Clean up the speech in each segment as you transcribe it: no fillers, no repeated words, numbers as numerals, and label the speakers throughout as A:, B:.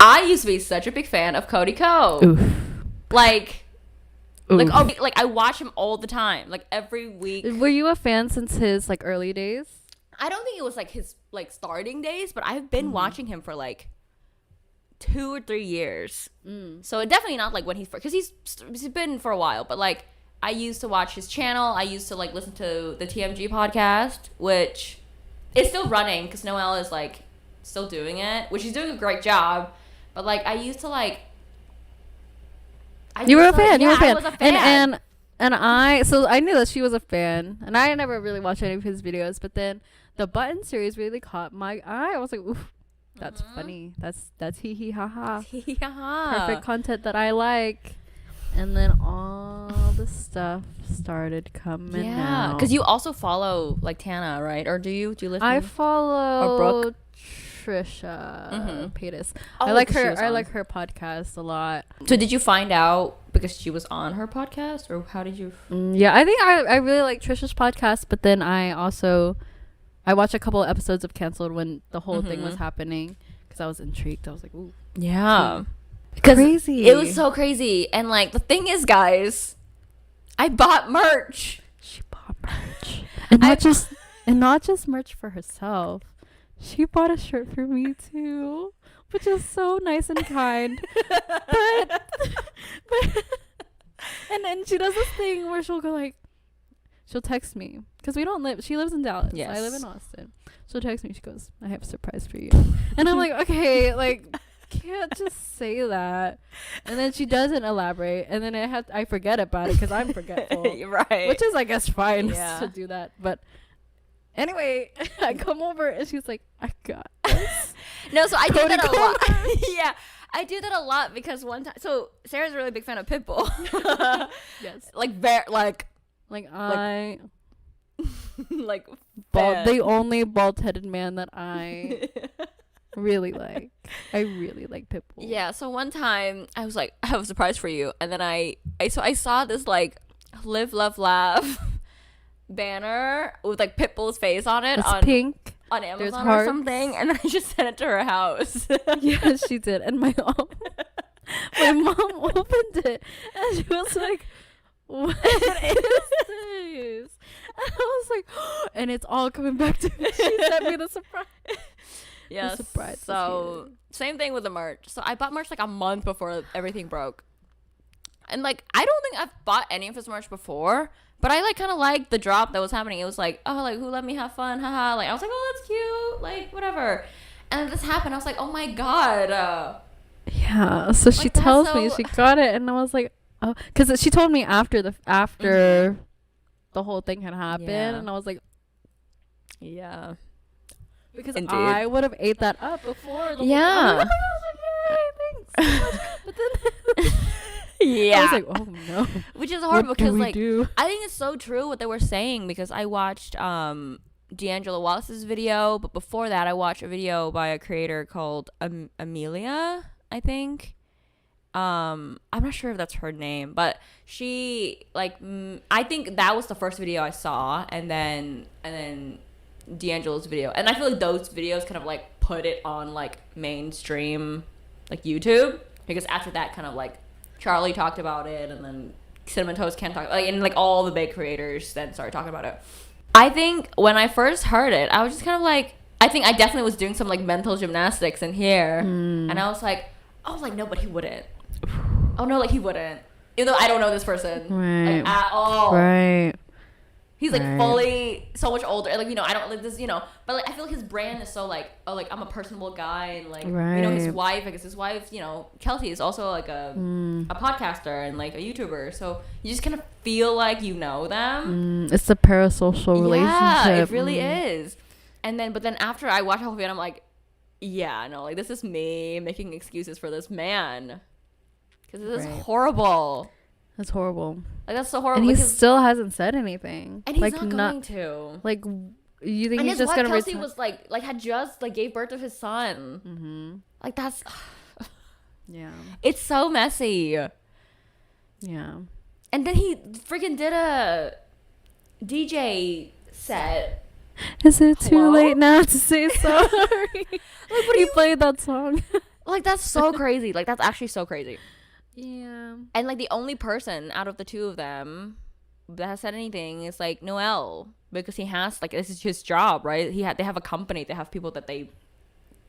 A: I used to be such a big fan of Cody Ko.
B: Oof.
A: Like,
B: Oof.
A: like I watch him all the time, like every week.
B: Were you a fan since his like early days?
A: I don't think it was like his like starting days, but I've been watching him for like 2 or 3 years. So definitely not like when he's, because he's been for a while, but like I used to watch his channel. I used to like listen to the TMG podcast, which is still running because Noelle is like still doing it, which she's doing a great job. But like I used to like.
B: You were a fan.
A: Yeah,
B: You were a fan.
A: I was a fan.
B: And I knew that she was a fan, and I never really watched any of his videos. But then the Button series really caught my eye. I was like, oof, that's funny. That's hee hee ha ha. Perfect content that I like. And then all the stuff started coming out.
A: Yeah, because you also follow like Tana, right? Or do you listen?
B: I follow
A: Or Brooke?
B: Trisha Paytas.
A: Oh,
B: I like
A: she
B: her.
A: was
B: I
A: on.
B: like her podcast a lot.
A: So did you find out because she was on her podcast, or how did you?
B: Yeah, I think I really like Trisha's podcast, but then I watched a couple of episodes of Canceled when the whole thing was happening because I was intrigued. I was like, ooh,
A: Yeah, because
B: crazy.
A: It was so crazy, and like the thing is, guys, I bought merch.
B: She bought merch, and not just merch for herself. She bought a shirt for me too, which is so nice and kind. but and then she does this thing where she'll text me because we don't live. She lives in Dallas.
A: Yes.
B: I live in Austin. She'll text me. She goes, "I have a surprise for you," and I'm like, "Okay, like, can't just say that." And then she doesn't elaborate, and then I forget about it because I'm forgetful,
A: Right?
B: which is, I guess, fine
A: Yeah.
B: to do that, but. Anyway, I come over and she's like, I got this.
A: No, so I do
B: Cody
A: that a
B: Ko
A: lot.
B: merch.
A: Yeah, I do that a lot because one time. So Sarah's a really big fan of Pitbull.
B: Yes.
A: Like very like
B: I
A: like
B: the only bald-headed man that I really like. I really like Pitbull.
A: Yeah, so one time I was like, I have a surprise for you, and then I saw this like Live Love Laugh banner with like Pitbull's face on it.
B: It's
A: on
B: pink.
A: on Amazon
B: There's
A: or
B: hearts.
A: something, and I just sent it to her house.
B: Yes, she did. And my mom opened it and she was like, what is this? And I was like, and it's all coming back to me. She sent me the surprise.
A: Yeah,
B: The surprise was
A: so same thing with the merch. So I bought merch like a month before everything broke, and like I don't think I've bought any of his merch before, but I like kind of liked the drop that was happening. It was like, oh, like who let me have fun, haha. Like I was like, oh, that's cute, like whatever. And then this happened. I was like, oh my god.
B: Yeah, so she
A: Like, that's
B: tells me
A: so-
B: she got it, and I was like, oh, because she told me after the whole thing had happened,
A: Yeah.
B: and I was like,
A: Yeah.
B: because
A: Indeed.
B: I would have ate that up before. The
A: Yeah.
B: Whole, I was like, yay, thanks so much. But then
A: Yeah.
B: I was like, oh no,
A: Which is horrible
B: what do
A: because
B: we
A: like
B: do?
A: I think it's so true what they were saying, because I watched D'Angelo Wallace's video, but before that I watched a video by a creator called Amelia, I think. I'm not sure if that's her name, but she like I think that was the first video I saw, and then D'Angelo's video, and I feel like those videos kind of like put it on like mainstream like YouTube, because after that kind of like Charlie talked about it, and then Cinnamon Toast Ken talked, like, and like all the big creators then started talking about it. I think when I first heard it, I was just kind of like, I think I definitely was doing some like mental gymnastics in here, and I was like, oh, like no, but he wouldn't. Oh no, like he wouldn't. Even though I don't know this person
B: Right.
A: like at all.
B: Right.
A: He's like
B: Right.
A: fully so much older. Like, you know, I don't like this, you know, but like I feel like his brand is so like, oh, like I'm a personable guy, and like you know his
B: Right.
A: wife, I guess his wife, you know, Kelsey is also like a podcaster and like a YouTuber, so you just kind of feel like you know them.
B: It's a parasocial relationship.
A: Yeah, it really is. And then, but then after I watch the whole video, I'm like, yeah, no, like this is me making excuses for this man, because this is
B: Right.
A: horrible.
B: That's horrible.
A: Like that's so horrible.
B: And he
A: because,
B: still hasn't said anything.
A: and he's
B: like,
A: not going to.
B: Like, you think
A: And
B: he's
A: his
B: just
A: wife
B: gonna
A: Kelsey
B: return?
A: was like had just like gave birth to his son.
B: Mm-hmm.
A: Like that's
B: Yeah.
A: it's so messy.
B: Yeah.
A: And then he freaking did a DJ set.
B: Is it too
A: Hello?
B: late now to say sorry?
A: Like, what do
B: He
A: you?
B: played that song.
A: Like, that's so crazy. Like, that's actually so crazy.
B: Yeah.
A: And like the only person out of the two of them that has said anything is like Noel, because he has, like, this is his job, right? They have a company, they have people that they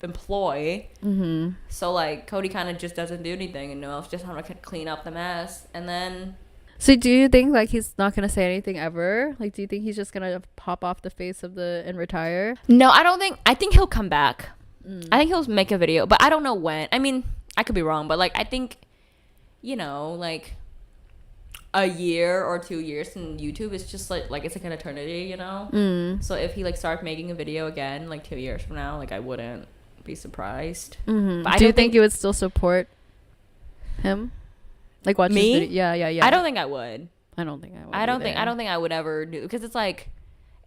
A: employ. So like Cody kind of just doesn't do anything, and Noel's just having to clean up the mess. And then,
B: So do you think like he's not gonna say anything ever? Like, do you think he's just gonna pop off the face of the and retire?
A: no, I think he'll come back. I think he'll make a video, but I don't know when. I mean, I could be wrong, but like I think, you know, like a year or 2 years in YouTube is just like it's like an eternity, you know. So if he like starts making a video again like 2 years from now, like I wouldn't be surprised. But
B: Do you think you would still support him? Like, watch
A: me?
B: his video? Yeah.
A: I don't think I would.
B: I don't think I would.
A: I don't think I would ever do, because it's like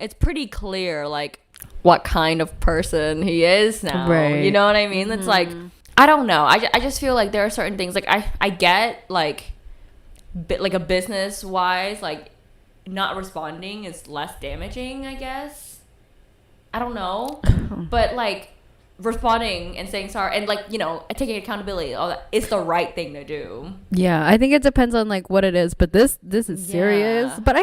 A: it's pretty clear like what kind of person he is now.
B: Right.
A: You know what I mean? It's like, I don't know. I just feel like there are certain things, like I get like like a business wise, like not responding is less damaging, I guess. I don't know. But like responding and saying sorry and like, you know, taking accountability, all that is the right thing to do.
B: Yeah, I think it depends on like what it is, but this is serious.
A: Yeah.
B: But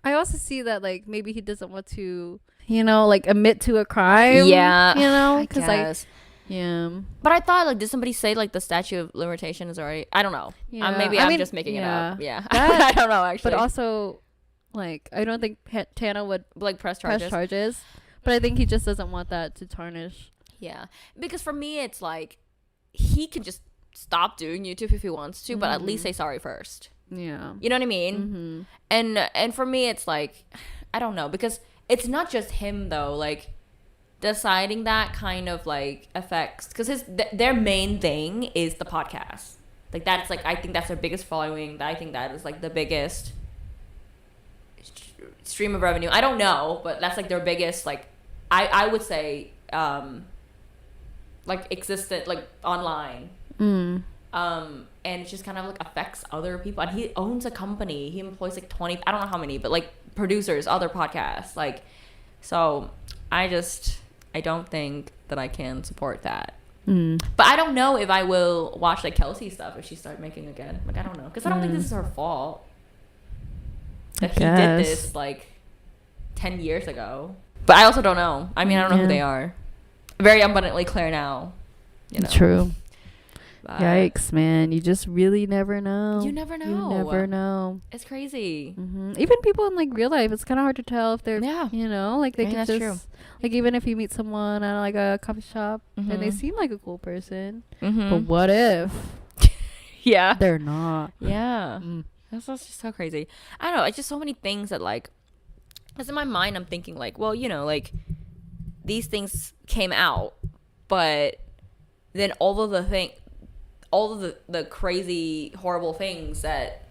B: I also see that like maybe he doesn't want to, you know, like admit to a crime.
A: Yeah,
B: you know,
A: I
B: because
A: guess.
B: like, yeah.
A: But I thought, like, did somebody say like the statute of limitation is already? I don't know.
B: Yeah.
A: Maybe
B: I
A: I'm
B: mean,
A: just making it up. Yeah,
B: That-
A: I don't know actually.
B: But also, like, I don't think Tana would
A: like press
B: press charges. But I think he just doesn't want that to tarnish.
A: Yeah, because for me, it's like he can just stop doing YouTube if he wants to, but at least say sorry first.
B: Yeah.
A: You know what I mean? And for me, it's like, I don't know, because it's not just him though. Like, deciding that kind of like affects, because their main thing is the podcast. Like, that's like, I think that's their biggest following. I think that is like the biggest stream of revenue. I don't know, but that's like their biggest, like, I would say like existent, like online. And it just kind of like affects other people, and he owns a company, he employs like 20, I don't know how many, but like producers, other podcasts, like, so I don't think that I can support that. But I don't know if I will watch like Kelsey stuff if she starts making again. Like, I don't know, because I don't think this is her fault that he did this like 10 years ago. But I also don't know. I mean, I don't know who they are. Very abundantly clear now, you know.
B: True.
A: But
B: Yikes, man. You just really never know.
A: you never know.
B: You never know.
A: It's crazy.
B: Even people in like real life, it's kind of hard to tell if they're,
A: Yeah.
B: you know, like they
A: I mean,
B: can
A: that's
B: just,
A: true.
B: like, even if you meet someone at like a coffee shop and they seem like a cool person, but
A: Mm-hmm.
B: what if
A: Yeah.
B: they're not?
A: Yeah. That's just so crazy. I don't know. It's just so many things that, like, because in my mind, I'm thinking, like, well, you know, like, these things came out, but then all of the crazy, horrible things that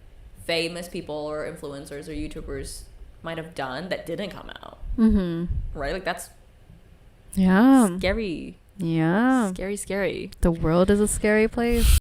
A: famous people or influencers or YouTubers might have done that didn't come out. Right? Like, that's
B: Yeah.
A: scary.
B: Yeah.
A: Scary.
B: The world is a scary place.